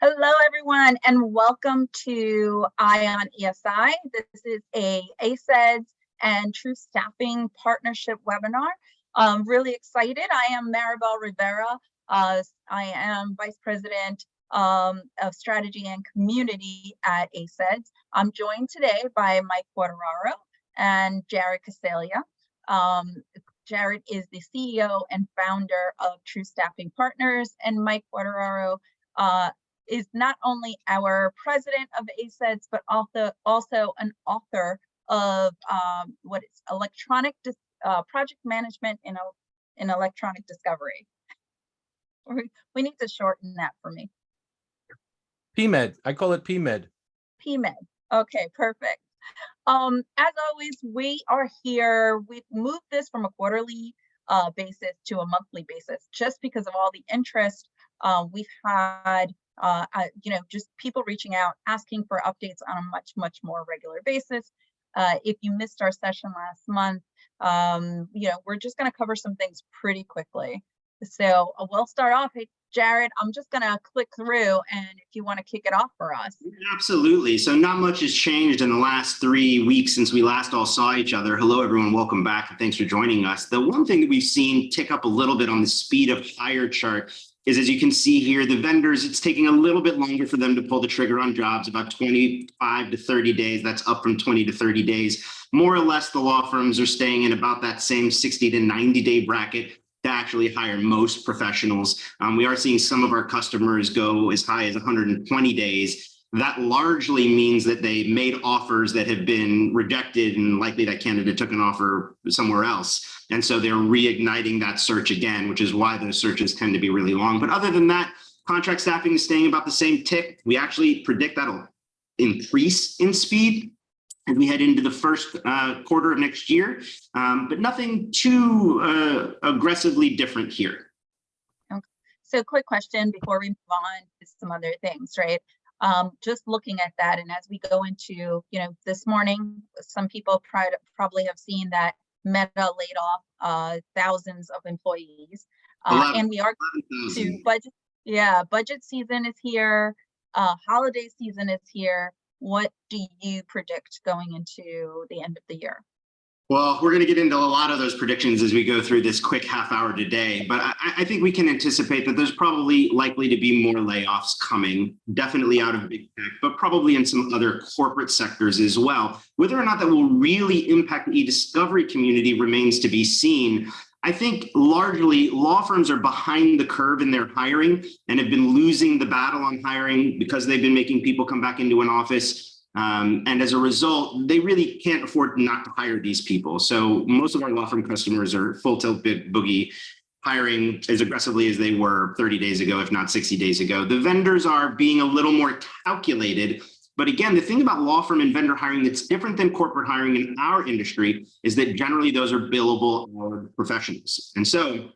Hello, everyone, and welcome to Eye on ESI. This is a ACEDS and True Staffing Partnership webinar. I'm really excited. I am Maribel Rivera. I am Vice President of Strategy and Community at ACEDS. I'm joined today by Mike Quartararo and Jared Coseglia. Jared is the CEO and founder of True Staffing Partners, and Mike Quartararo is not only our president of ACEDS, but also an author of what is electronic project management in electronic discovery. We need to shorten that for me. PMED. I call it PMED. PMED. Okay, perfect. As always, we are here. We've moved this from a quarterly basis to a monthly basis, just because of all the interest we've had. Just people reaching out, asking for updates on a much more regular basis. If you missed our session last month, we're just going to cover some things pretty quickly. So we'll start off. Hey, Jared, I'm just going to click through, and if you want to kick it off for us. Absolutely. So not much has changed in the last 3 weeks since we last all saw each other. Hello, everyone. Welcome back, and thanks for joining us. The one thing that we've seen tick up a little bit on the speed of hire chart is, as you can see here, the vendors, it's taking a little bit longer for them to pull the trigger on jobs, about 25 to 30 days. That's up from 20 to 30 days. More or less, the law firms are staying in about that same 60 to 90 day bracket to actually hire most professionals. We are seeing some of our customers go as high as 120 days. That largely means that they made offers that have been rejected, and likely that candidate took an offer somewhere else. And so they're reigniting that search again, which is why those searches tend to be really long. But other than that, contract staffing is staying about the same tick. We actually predict that'll increase in speed as we head into the first quarter of next year, but nothing too aggressively different here. Okay. So quick question before we move on to some other things, right? Just looking at that, and as we go into, this morning, some people probably have seen that Meta laid off thousands of employees, and we are to budget. Yeah, budget season is here. Holiday season is here. What do you predict going into the end of the year? Well, we're going to get into a lot of those predictions as we go through this quick half hour today, but I think we can anticipate that there's probably likely to be more layoffs coming, definitely out of big tech, but probably in some other corporate sectors as well. Whether or not that will really impact the e-discovery community remains to be seen. I think largely law firms are behind the curve in their hiring and have been losing the battle on hiring because they've been making people come back into an office. And as a result, they really can't afford not to hire these people. So most of our law firm customers are full tilt boogie, hiring as aggressively as they were 30 days ago, if not 60 days ago. The vendors are being a little more calculated. But again, the thing about law firm and vendor hiring that's different than corporate hiring in our industry is that generally those are billable professionals. And so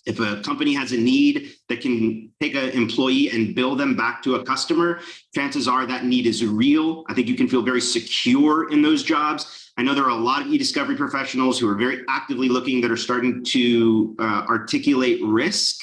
if a company has a need that can take an employee and bill them back to a customer, chances are that need is real. I think you can feel very secure in those jobs. I know there are a lot of e-discovery professionals who are very actively looking that are starting to articulate risk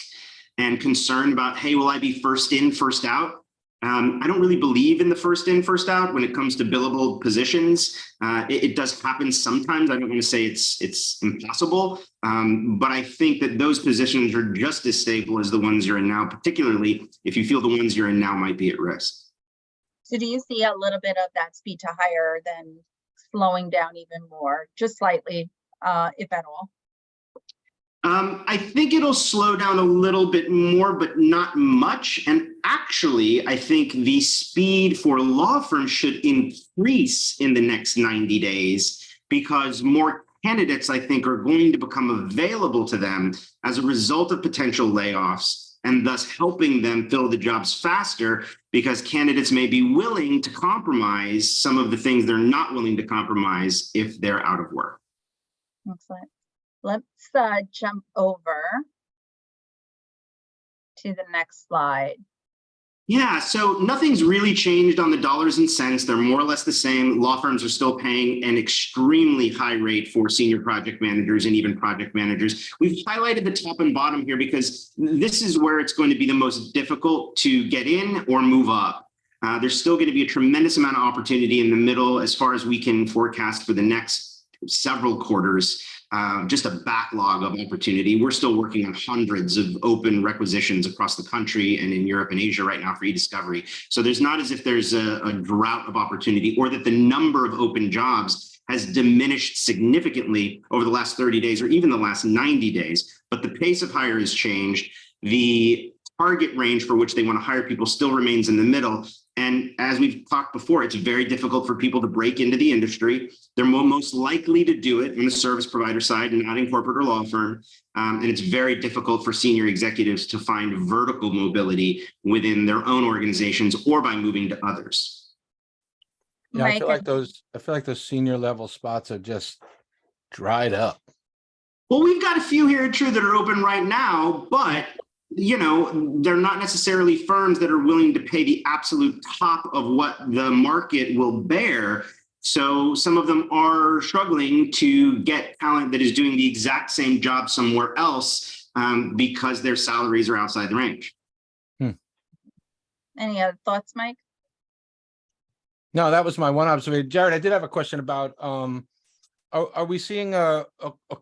and concern about, hey, will I be first in, first out? I don't really believe in the first in, first out when it comes to billable positions. It does happen sometimes. I don't want to say it's impossible, but I think that those positions are just as stable as the ones you're in now, particularly if you feel the ones you're in now might be at risk. So do you see a little bit of that speed to hire then slowing down even more, just slightly, if at all? I think it'll slow down a little bit more, but not much. And actually, I think the speed for law firms should increase in the next 90 days because more candidates, I think, are going to become available to them as a result of potential layoffs, and thus helping them fill the jobs faster because candidates may be willing to compromise some of the things they're not willing to compromise if they're out of work. Excellent. Let's jump over to the next slide. Yeah, so nothing's really changed on the dollars and cents. They're more or less the same. Law firms are still paying an extremely high rate for senior project managers and even project managers. We've highlighted the top and bottom here because this is where it's going to be the most difficult to get in or move up. There's still going to be a tremendous amount of opportunity in the middle as far as we can forecast for the next several quarters. Just a backlog of opportunity. We're still working on hundreds of open requisitions across the country and in Europe and Asia right now for ediscovery. So there's not as if there's a drought of opportunity or that the number of open jobs has diminished significantly over the last 30 days or even the last 90 days. But the pace of hire has changed. The target range for which they want to hire people still remains in the middle. And as we've talked before, it's very difficult for people to break into the industry. They're most likely to do it on the service provider side and not in corporate or law firm. And it's very difficult for senior executives to find vertical mobility within their own organizations or by moving to others. Yeah, I feel like those senior level spots are just dried up. Well, we've got a few here, true, that are open right now, but they're not necessarily firms that are willing to pay the absolute top of what the market will bear. So some of them are struggling to get talent that is doing the exact same job somewhere else because their salaries are outside the range. Any other thoughts, Mike? No, that was my one observation. Jared, I did have a question about, are we seeing a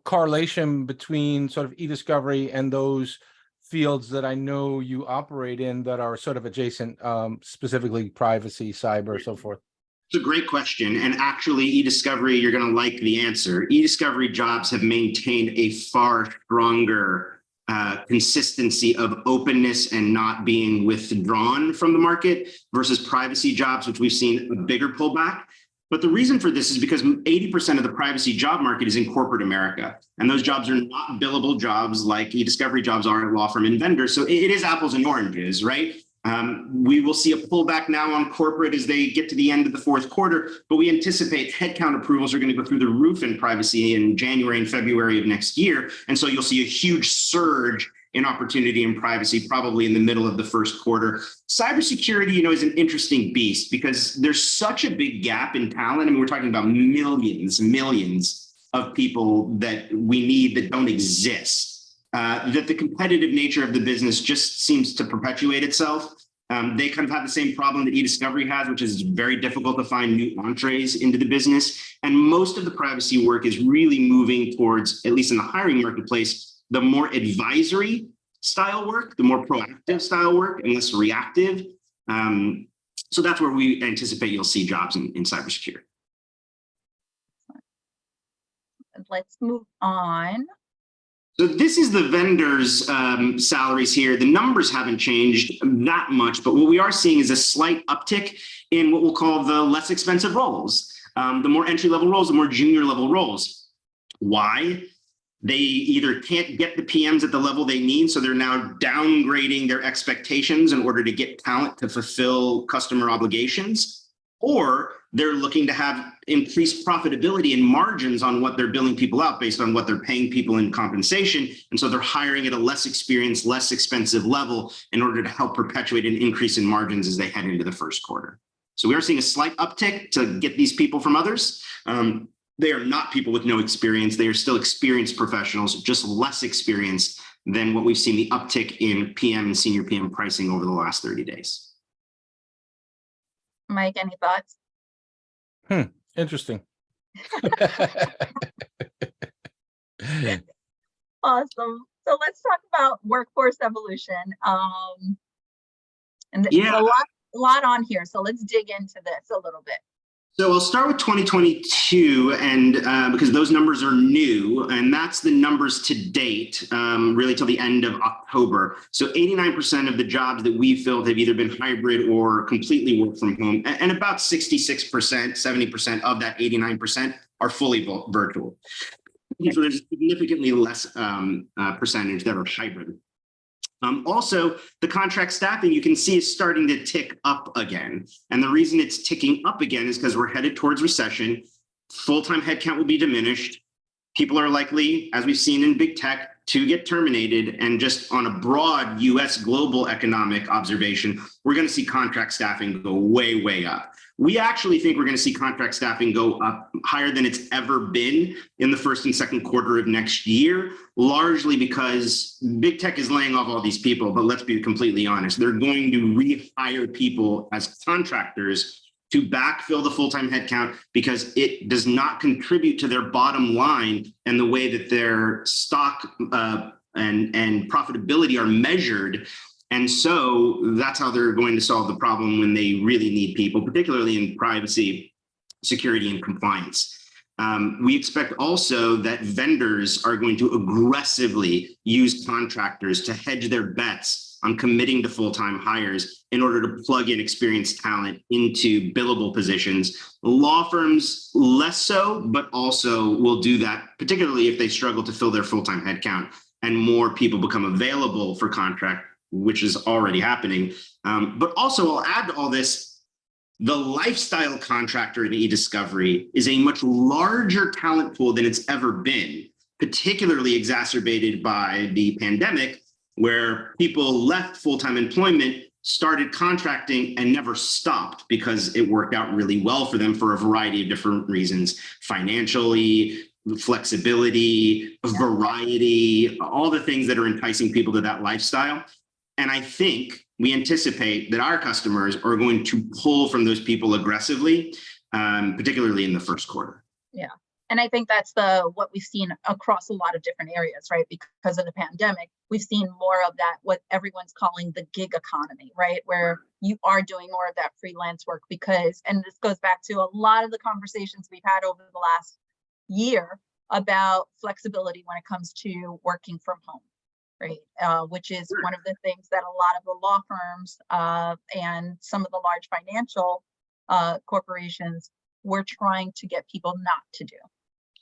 correlation between sort of e-discovery and those fields that I know you operate in that are sort of adjacent, specifically privacy, cyber, so forth? It's a great question. And actually, e-discovery, you're going to like the answer. E-discovery jobs have maintained a far stronger consistency of openness and not being withdrawn from the market versus privacy jobs, which we've seen a bigger pullback. But the reason for this is because 80% of the privacy job market is in corporate America. And those jobs are not billable jobs like e-discovery jobs are at law firm and vendors. So it is apples and oranges, right? We will see a pullback now on corporate as they get to the end of the fourth quarter, but we anticipate headcount approvals are going to go through the roof in privacy in January and February of next year. And so you'll see a huge surge in opportunity and privacy probably in the middle of the first quarter. Cybersecurity, is an interesting beast because there's such a big gap in talent. I mean, we're talking about millions of people that we need that don't exist, that the competitive nature of the business just seems to perpetuate itself. They kind of have the same problem that e-discovery has, which is very difficult to find new entrees into the business. And most of the privacy work is really moving towards, at least in the hiring marketplace, the more advisory style work, the more proactive style work, and less reactive. So that's where we anticipate you'll see jobs in cybersecurity. Let's move on. So this is the vendors' salaries here. The numbers haven't changed that much, but what we are seeing is a slight uptick in what we'll call the less expensive roles. The more entry-level roles, the more junior-level roles. Why? They either can't get the PMs at the level they need, so they're now downgrading their expectations in order to get talent to fulfill customer obligations, or they're looking to have increased profitability and margins on what they're billing people out based on what they're paying people in compensation. And so they're hiring at a less experienced, less expensive level in order to help perpetuate an increase in margins as they head into the first quarter. So we are seeing a slight uptick to get these people from others. They are not people with no experience. They are still experienced professionals, just less experienced than what we've seen the uptick in PM and senior PM pricing over the last 30 days. Mike, any thoughts? Interesting. Awesome. So let's talk about workforce evolution. And there's a lot on here. So let's dig into this a little bit. So I'll start with 2022, and because those numbers are new, and that's the numbers to date, really till the end of October. So 89% of the jobs that we filled have either been hybrid or completely work from home, and about 66%, 70% of that 89% are fully virtual. So there's significantly less percentage that are hybrid. Also, the contract staffing you can see is starting to tick up again. And the reason it's ticking up again is because we're headed towards recession. Full-time headcount will be diminished. people are likely, as we've seen in big tech, to get terminated. And just on a broad US global economic observation, we're going to see contract staffing go way, way up. We actually think we're going to see contract staffing go up higher than it's ever been in the first and second quarter of next year, largely because big tech is laying off all these people. But let's be completely honest, they're going to rehire people as contractors to backfill the full-time headcount because it does not contribute to their bottom line and the way that their stock and profitability are measured. And so that's how they're going to solve the problem when they really need people, particularly in privacy, security, and compliance. We expect also that vendors are going to aggressively use contractors to hedge their bets on committing to full-time hires in order to plug in experienced talent into billable positions. Law firms less so, but also will do that, particularly if they struggle to fill their full-time headcount and more people become available for contract, which is already happening. But also I'll add to all this, the lifestyle contractor in e-discovery is a much larger talent pool than it's ever been, particularly exacerbated by the pandemic, where people left full-time employment, started contracting, and never stopped because it worked out really well for them for a variety of different reasons, financially, flexibility, variety, all the things that are enticing people to that lifestyle. And I think we anticipate that our customers are going to pull from those people aggressively, particularly in the first quarter. Yeah. And I think that's what we've seen across a lot of different areas, right? Because of the pandemic, we've seen more of that, what everyone's calling the gig economy, right? Where you are doing more of that freelance work because, and this goes back to a lot of the conversations we've had over the last year about flexibility when it comes to working from home, right? Which is one of the things that a lot of the law firms and some of the large financial corporations were trying to get people not to do.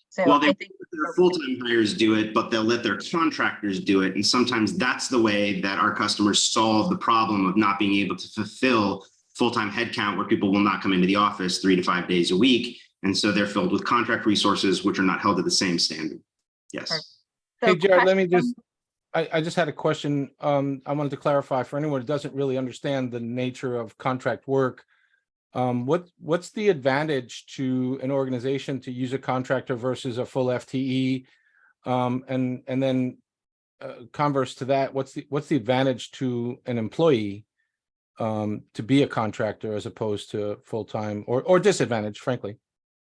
So well, I think their full-time hires do it, but they'll let their contractors do it. And sometimes that's the way that our customers solve the problem of not being able to fulfill full-time headcount where people will not come into the office 3 to 5 days a week. And so they're filled with contract resources, which are not held to the same standard. Yes. So Hey, Jared, let me just, I just had a question. I wanted to clarify for anyone who doesn't really understand the nature of contract work. What's the advantage to an organization to use a contractor versus a full FTE? And then converse to that, what's the advantage to an employee to be a contractor as opposed to full-time, or disadvantage, frankly?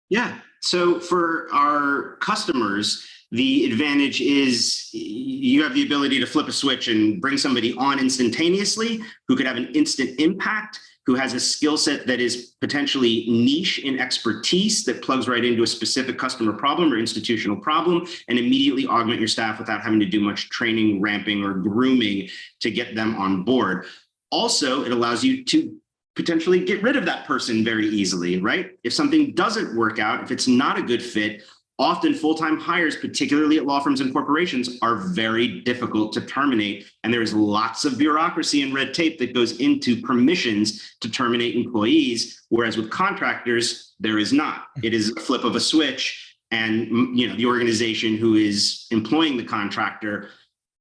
Yeah. So for our customers, the advantage is you have the ability to flip a switch and bring somebody on instantaneously who could have an instant impact, who has a skill set that is potentially niche in expertise that plugs right into a specific customer problem or institutional problem, and immediately augment your staff without having to do much training, ramping, or grooming to get them on board. Also, it allows you to potentially get rid of that person very easily, right? If something doesn't work out, if it's not a good fit, often full-time hires, particularly at law firms and corporations, are very difficult to terminate. And there's lots of bureaucracy and red tape that goes into permissions to terminate employees, whereas with contractors, there is not. It is a flip of a switch, and the organization who is employing the contractor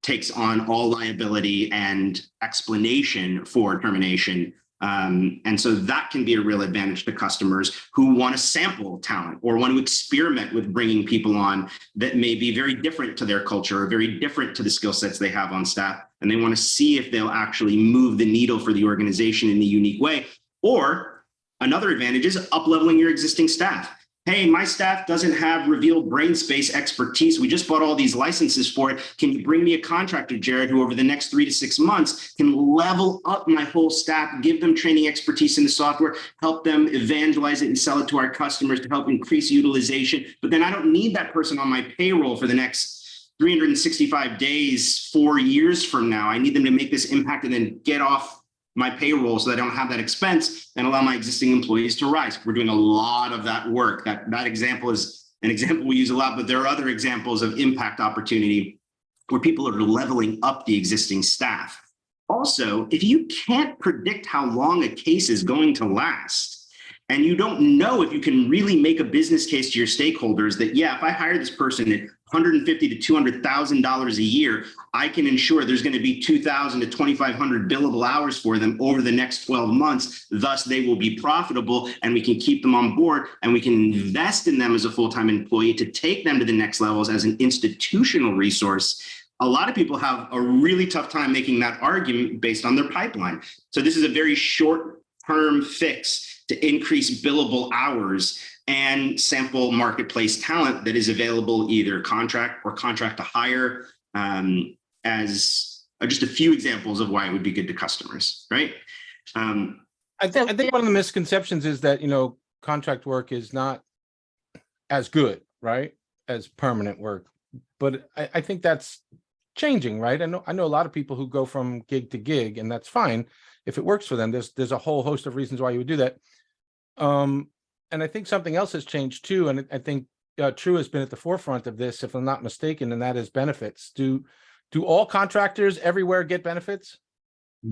takes on all liability and explanation for termination. And so that can be a real advantage to customers who want to sample talent or want to experiment with bringing people on that may be very different to their culture or very different to the skill sets they have on staff. And they want to see if they'll actually move the needle for the organization in a unique way. Or another advantage is up-leveling your existing staff. Hey, my staff doesn't have revealed brain space expertise. We just bought all these licenses for it. Can you bring me a contractor, Jared, who over the next 3 to 6 months can level up my whole staff, give them training expertise in the software, help them evangelize it and sell it to our customers to help increase utilization. But then I don't need that person on my payroll for the next 365 days, 4 years from now. I need them to make this impact and then get off my payroll so that I don't have that expense and allow my existing employees to rise. We're doing a lot of that work. That example is an example we use a lot, but there are other examples of impact opportunity where people are leveling up the existing staff. Also, if you can't predict how long a case is going to last, and you don't know if you can really make a business case to your stakeholders that, yeah, if I hire this person at $150,000 to $200,000 a year, I can ensure there's going to be 2,000 to 2,500 billable hours for them over the next 12 months. Thus, they will be profitable, and we can keep them on board, and we can invest in them as a full-time employee to take them to the next levels as an institutional resource. A lot of people have a really tough time making that argument based on their pipeline. So this is a very short-term fix to increase billable hours and sample marketplace talent that is available either contract or contract to hire, as just a few examples of why it would be good to customers, right? I think one of the misconceptions is that, contract work is not as good, right, as permanent work. But I think that's changing, right? I know a lot of people who go from gig to gig, and that's fine if it works for them. There's a whole host of reasons why you would do that. And I think something else has changed too, and I think True has been at the forefront of this, if I'm not mistaken, and that is benefits. Do all contractors everywhere get benefits?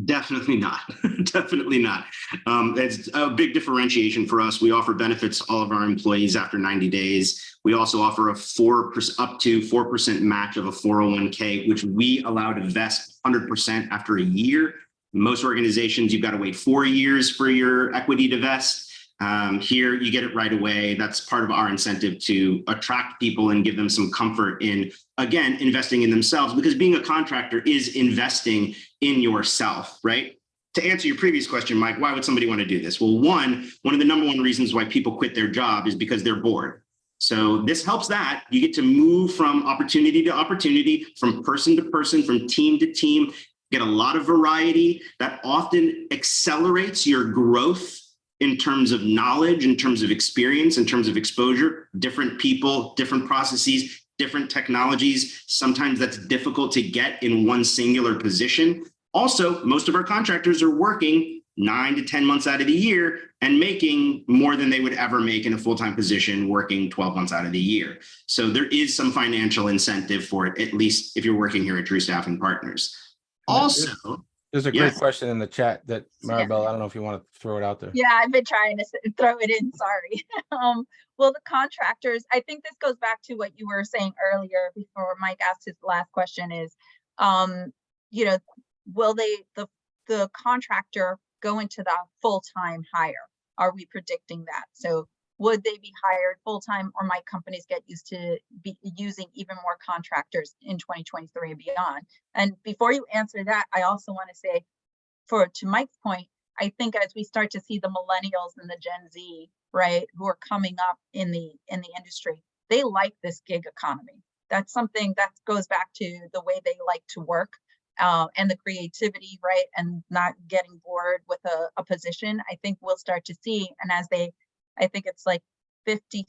Definitely not. Definitely not. It's a big differentiation for us. We offer benefits to all of our employees after 90 days. We also offer a 4% up to 4% match of a 401k, which we allow to vest 100% after a year. Most organizations, you've got to wait 4 years for your equity to vest. Here, you get it right away. That's part of our incentive to attract people and give them some comfort in, again, investing in themselves, because being a contractor is investing in yourself, right? To answer your previous question, Mike, why would somebody want to do this? Well, one of the number one reasons why people quit their job is because they're bored. So this helps that. You get to move from opportunity to opportunity, from person to person, from team to team, get a lot of variety that often accelerates your growth in terms of knowledge, in terms of experience, in terms of exposure, different people, different processes, different technologies. Sometimes that's difficult to get in one singular position. Also, most of our contractors are working 9 to 10 months out of the year and making more than they would ever make in a full-time position working 12 months out of the year. So there is some financial incentive for it, at least if you're working here at True Staffing Partners. Also, there's a great question in the chat that Maribel, I don't know if you want to throw it out there. Yeah, I've been trying to throw it in, sorry. Well, the contractors, I think this goes back to what you were saying earlier before Mike asked his last question is, will the contractor go into the full-time hire? Are we predicting that? So would they be hired full-time, or might companies get used to be using even more contractors in 2023 and beyond? And before you answer that, I also want to say, to Mike's point, I think as we start to see the millennials and the Gen Z, right, who are coming up in the industry, they like this gig economy. That's something that goes back to the way they like to work, and the creativity, right, and not getting bored with a position. I think we'll start to see, and I think it's like 56%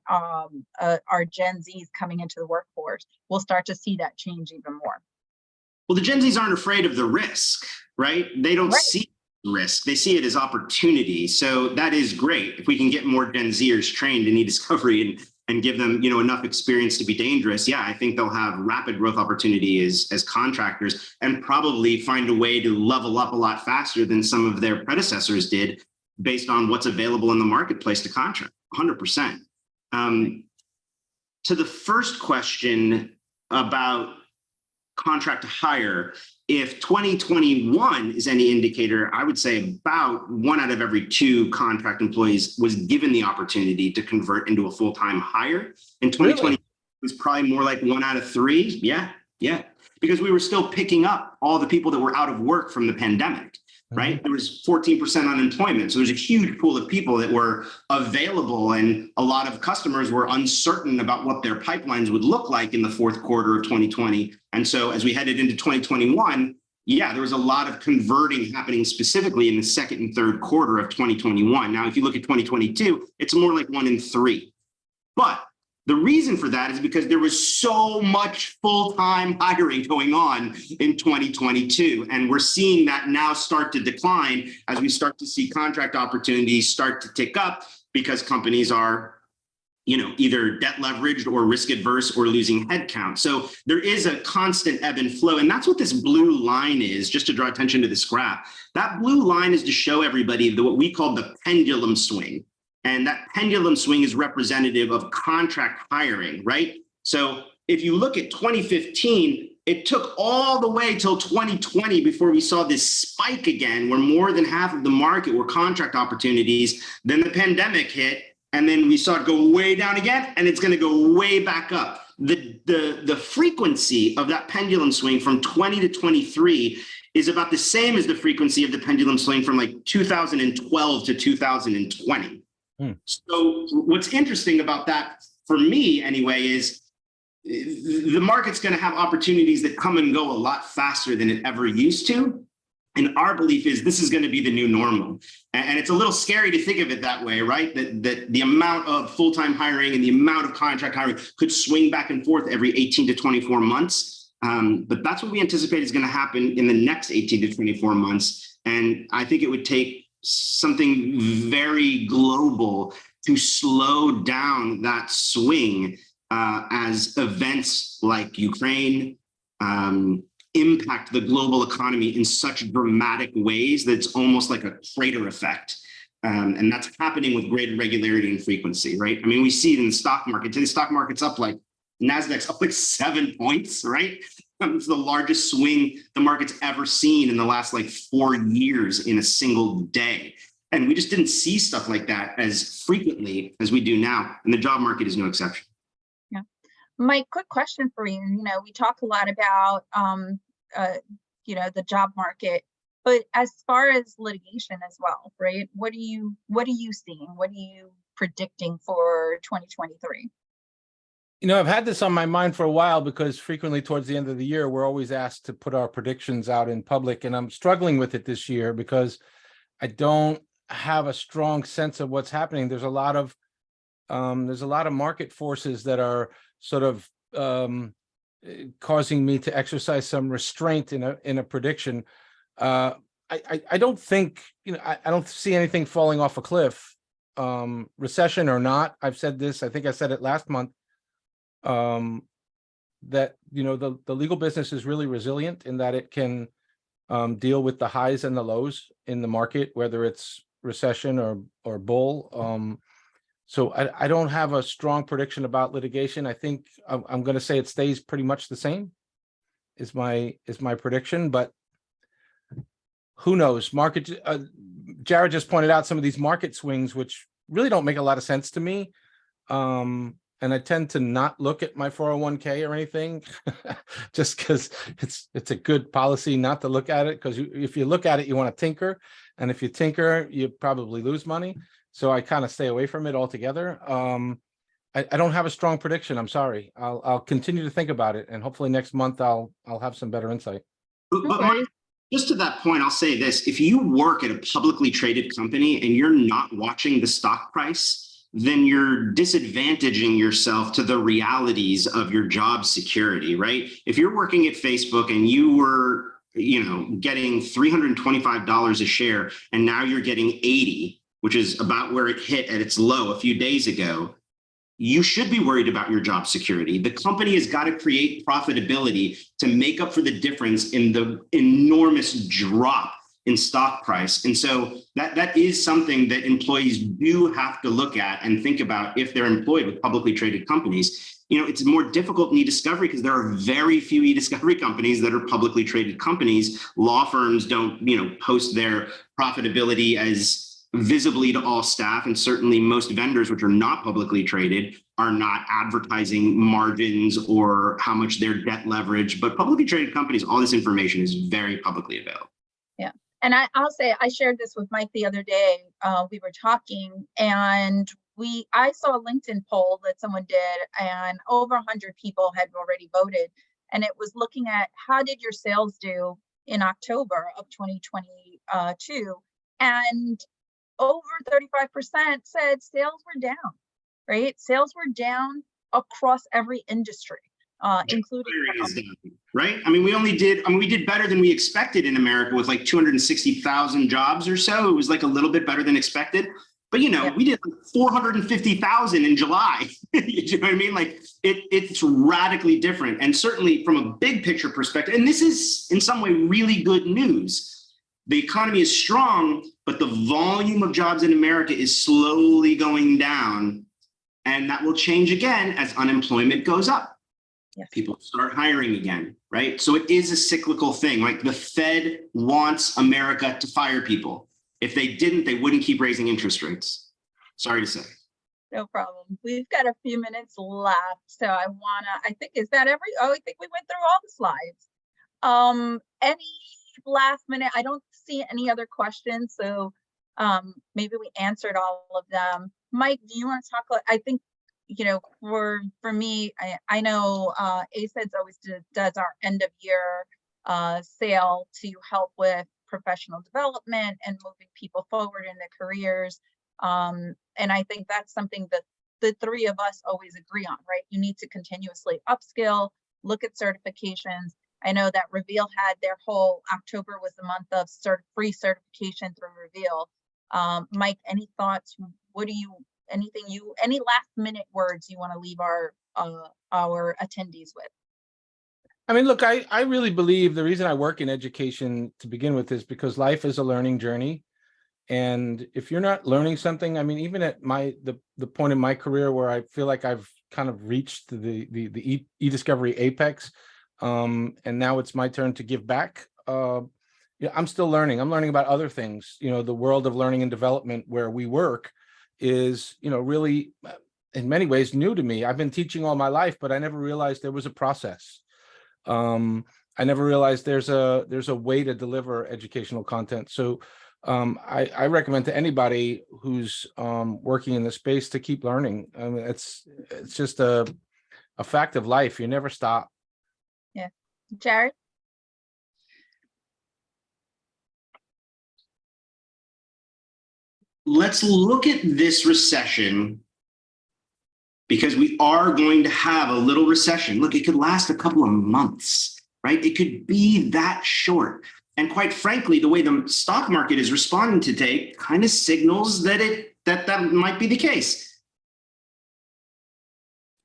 are Gen Zs coming into the workforce. We'll start to see that change even more. Well, the Gen Zs aren't afraid of the risk, right? They don't see risk. They see it as opportunity. So that is great. If we can get more Gen Zers trained in e-discovery and give them, enough experience to be dangerous, yeah, I think they'll have rapid growth opportunity as contractors, and probably find a way to level up a lot faster than some of their predecessors did, based on what's available in the marketplace to contract, 100%. To the first question about contract to hire, if 2021 is any indicator, I would say about 1 out of every 2 contract employees was given the opportunity to convert into a full-time hire. In 2020, it was probably more like 1 out of 3. Yeah. Because we were still picking up all the people that were out of work from the pandemic. Right? There was 14% unemployment. So there's a huge pool of people that were available, and a lot of customers were uncertain about what their pipelines would look like in the fourth quarter of 2020. And so as we headed into 2021, there was a lot of converting happening specifically in the second and third quarter of 2021. Now, if you look at 2022, it's more like 1 in 3. But the reason for that is because there was so much full-time hiring going on in 2022. And we're seeing that now start to decline as we start to see contract opportunities start to tick up, because companies are either debt leveraged or risk adverse or losing headcount. So there is a constant ebb and flow. And that's what this blue line is, just to draw attention to this graph. That blue line is to show everybody what we call the pendulum swing. And that pendulum swing is representative of contract hiring, right? So if you look at 2015, it took all the way till 2020 before we saw this spike again, where more than half of the market were contract opportunities. Then the pandemic hit, and then we saw it go way down again, and it's going to go way back up. The frequency of that pendulum swing from 20 to 23 is about the same as the frequency of the pendulum swing from like 2012 to 2020. So what's interesting about that, for me anyway, is the market's going to have opportunities that come and go a lot faster than it ever used to. And our belief is this is going to be the new normal. And it's a little scary to think of it that way, right? That the amount of full-time hiring and the amount of contract hiring could swing back and forth every 18 to 24 months. But that's what we anticipate is going to happen in the next 18 to 24 months. And I think it would take something very global to slow down that swing as events like Ukraine, impact the global economy in such dramatic ways that it's almost like a crater effect. And that's happening with greater regularity and frequency, right? I mean, we see it in the stock market. The stock market's up like, NASDAQ's up like 7 points, right? It's the largest swing the market's ever seen in the last like 4 years in a single day. And we just didn't see stuff like that as frequently as we do now. And the job market is no exception. Mike, quick question for you. We talk a lot about, the job market, but as far as litigation as well, right? What are you seeing? What are you predicting for 2023? I've had this on my mind for a while because frequently towards the end of the year, we're always asked to put our predictions out in public. And I'm struggling with it this year because I don't have a strong sense of what's happening. There's a lot of market forces that are sort of causing me to exercise some restraint in a prediction. I don't think, I don't see anything falling off a cliff, recession or not. I've said this, I think I said it last month, that, the legal business is really resilient in that it can deal with the highs and the lows in the market, whether it's recession or bull. So I don't have a strong prediction about litigation. I think I'm going to say it stays pretty much the same is my prediction, but who knows? Jared just pointed out some of these market swings, which really don't make a lot of sense to me. And I tend to not look at my 401k or anything just because it's a good policy not to look at it, because if you look at it, you want to tinker. And if you tinker, you probably lose money. So I kind of stay away from it altogether. I don't have a strong prediction. I'm sorry. I'll continue to think about it, and hopefully next month I'll have some better insight. But Mike, just to that point, I'll say this: if you work at a publicly traded company and you're not watching the stock price, then you're disadvantaging yourself to the realities of your job security, right? If you're working at Facebook and you were, getting $325 a share, and now you're getting 80, which is about where it hit at its low a few days ago, you should be worried about your job security. The company has got to create profitability to make up for the difference in the enormous drop in stock price. And so that is something that employees do have to look at and think about if they're employed with publicly traded companies. It's more difficult in e-discovery because there are very few e-discovery companies that are publicly traded companies. Law firms don't, post their profitability as visibly to all staff, and certainly most vendors, which are not publicly traded, are not advertising margins or how much their debt leverage. But publicly traded companies, all this information is very publicly available. Yeah, and I'll say I shared this with Mike the other day. We were talking, and I saw a LinkedIn poll that someone did, and over 100 people had already voted, and it was looking at how did your sales do in October of 2022, and over 35% said sales were down, right? Sales were down across every industry, including right? I mean, we did better than we expected in America with like 260,000 jobs or so. It was like a little bit better than expected. But we did like 450,000 in July. You know what I mean? Like it's radically different. And certainly from a big picture perspective, and this is in some way really good news. The economy is strong, but the volume of jobs in America is slowly going down. And that will change again as unemployment goes up. Yes. People start hiring again, right? So it is a cyclical thing. Like the Fed wants America to fire people. If they didn't, they wouldn't keep raising interest rates. Sorry to say. No problem. We've got a few minutes left. So I think we went through all the slides. Any last minute, I don't see any other questions. So maybe we answered all of them. Mike, do you want to talk? I think, for me, I know ACEDS always does our end of year sale to help with professional development and moving people forward in their careers. And I think that's something that the three of us always agree on, right? You need to continuously upskill, look at certifications. I know that Reveal had their whole October was the month of free certification through Reveal. Mike, any thoughts? Any last minute words you want to leave our attendees with? I mean, look, I really believe the reason I work in education to begin with is because life is a learning journey. And if you're not learning something, I mean, even at the point in my career where I feel like I've kind of reached the e-discovery apex, and now it's my turn to give back. I'm still learning. I'm learning about other things. The world of learning and development where we work is, really in many ways new to me. I've been teaching all my life, but I never realized there was a process. I never realized there's a way to deliver educational content. So I recommend to anybody who's working in the space to keep learning. I mean, it's just a fact of life. You never stop. Yeah. Jared? Let's look at this recession, because we are going to have a little recession. Look, it could last a couple of months, right? It could be that short. And quite frankly, the way the stock market is responding today kind of signals that that might be the case.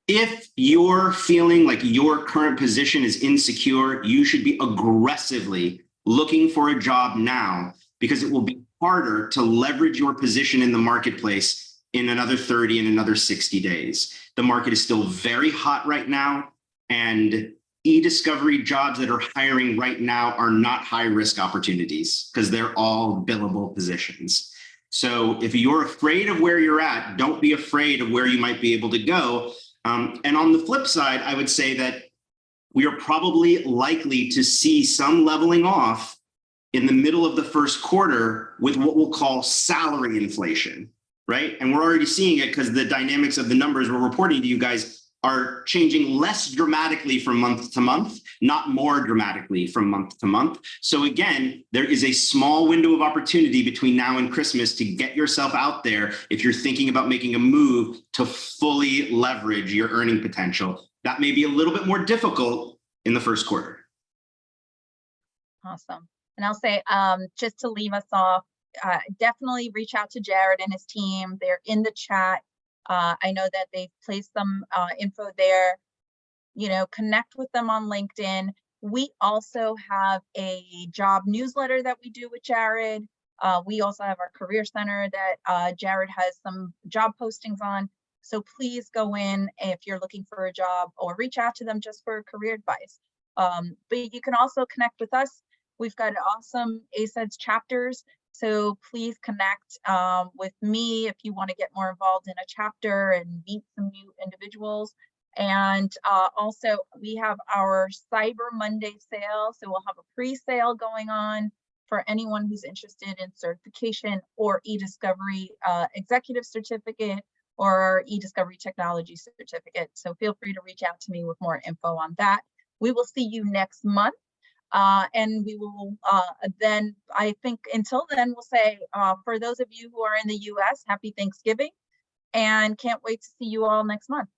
If you're feeling like your current position is insecure, you should be aggressively looking for a job now, because it will be harder to leverage your position in the marketplace in another 30 and another 60 days. The market is still very hot right now, and e-discovery jobs that are hiring right now are not high risk opportunities because they're all billable positions. So if you're afraid of where you're at, don't be afraid of where you might be able to go. And on the flip side, I would say that we are probably likely to see some leveling off in the middle of the first quarter with what we'll call salary inflation, right? And we're already seeing it because the dynamics of the numbers we're reporting to you guys are changing less dramatically from month to month, not more dramatically from month to month. So again, there is a small window of opportunity between now and Christmas to get yourself out there if you're thinking about making a move to fully leverage your earning potential. That may be a little bit more difficult in the first quarter. Awesome. And I'll say, just to leave us off, definitely reach out to Jared and his team. They're in the chat. I know that they've placed some info there. Connect with them on LinkedIn. We also have a job newsletter that we do with Jared. We also have our career center that Jared has some job postings on. So please go in if you're looking for a job, or reach out to them just for career advice. But you can also connect with us. We've got awesome ACEDS chapters. So please connect with me if you want to get more involved in a chapter and meet some new individuals. And also we have our Cyber Monday sale. So we'll have a pre-sale going on for anyone who's interested in certification or e-discovery executive certificate or e-discovery technology certificate. So feel free to reach out to me with more info on that. We will see you next month. And we will then, I think until then, we'll say for those of you who are in the US, happy Thanksgiving, and can't wait to see you all next month.